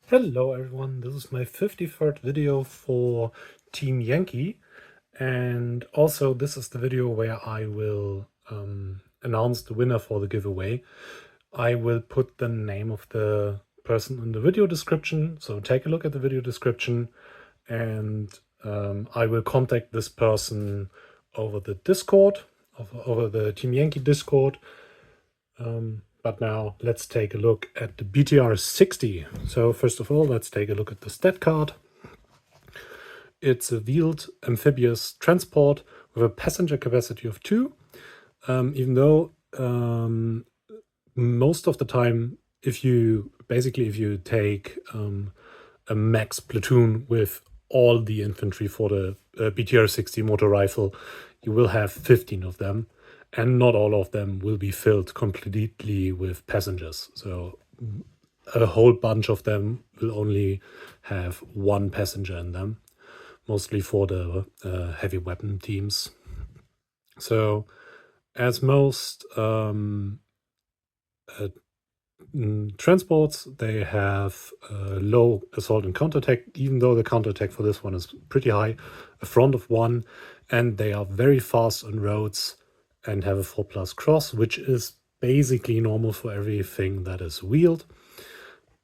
Hello everyone, this is my 53rd video for Team Yankee, and also this is the video where I will announce the winner for the giveaway. I will put the name of the person in the video description, so take a look at the video description, and I will contact this person over the Discord, over the Team Yankee Discord. But now let's take a look at the BTR-60. So first of all, let's take a look at the stat card. It's a wheeled amphibious transport with a passenger capacity of 2. Even though most of the time, if you take a max platoon with all the infantry for the BTR-60 motor rifle, you will have 15 of them. And not all of them will be filled completely with passengers. So a whole bunch of them will only have one passenger in them, mostly for the heavy weapon teams. So as most transports, they have low assault and counterattack, even though the counterattack for this one is pretty high, a front of 1, and they are very fast on roads and have a 4+ cross, which is basically normal for everything that is wheeled.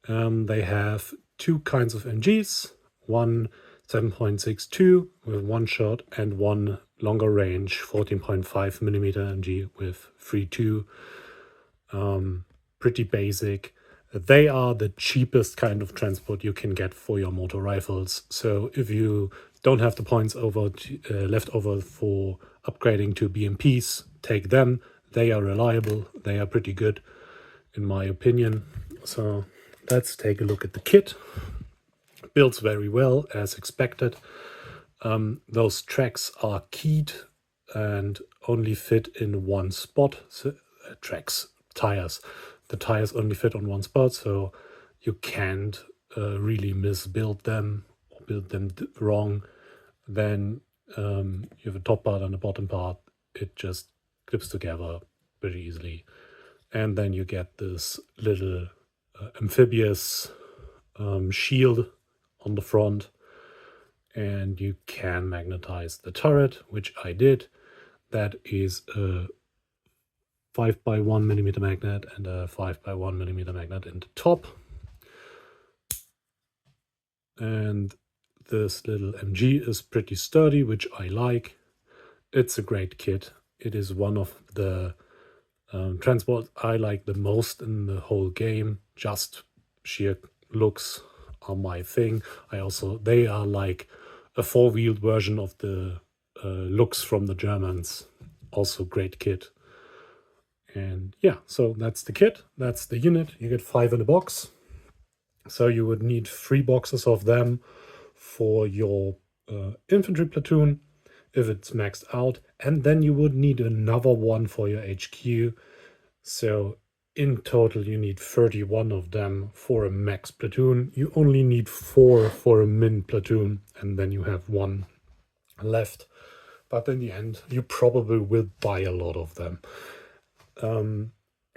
They have 2 kinds of MGs, one 7.62 with 1 shot and one longer range 14.5 millimeter MG with 3.2. Pretty basic. They are the cheapest kind of transport you can get for your motor rifles. So if you don't have the points left over for upgrading to BMPs, take them. They are reliable. They are pretty good, in my opinion. So let's take a look at the kit. Builds very well, as expected. Those tracks are keyed and only fit in one spot. So, tires. The tires only fit on one spot, so you can't really misbuild them or build them wrong. Then you have a top part and a bottom part. It just clips together pretty easily. And then you get this little amphibious shield on the front, and you can magnetize the turret, which I did. That is a 5x1 millimeter magnet and a 5x1 millimeter magnet in the top. And this little MG is pretty sturdy, which I like. It's a great kit. It is one of the transports I like the most in the whole game. Just sheer looks are my thing. They are like a 4-wheeled version of the looks from the Germans. Also great kit. And yeah, so that's the kit. That's the unit. You get 5 in a box. So you would need 3 boxes of them for your infantry platoon if it's maxed out, and then you would need another one for your HQ. So in total you need 31 of them for a max platoon. You only need 4 for a min platoon, and then you have 1 left. But in the end you probably will buy a lot of them.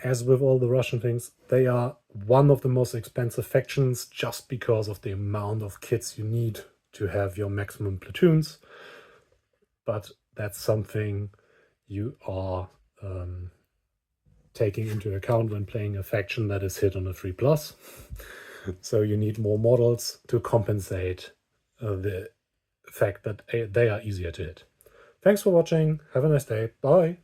As with all the Russian things, they are one of the most expensive factions just because of the amount of kits you need to have your maximum platoons. But that's something you are taking into account when playing a faction that is hit on a 3+. So you need more models to compensate the fact that they are easier to hit. Thanks for watching. Have a nice day. Bye.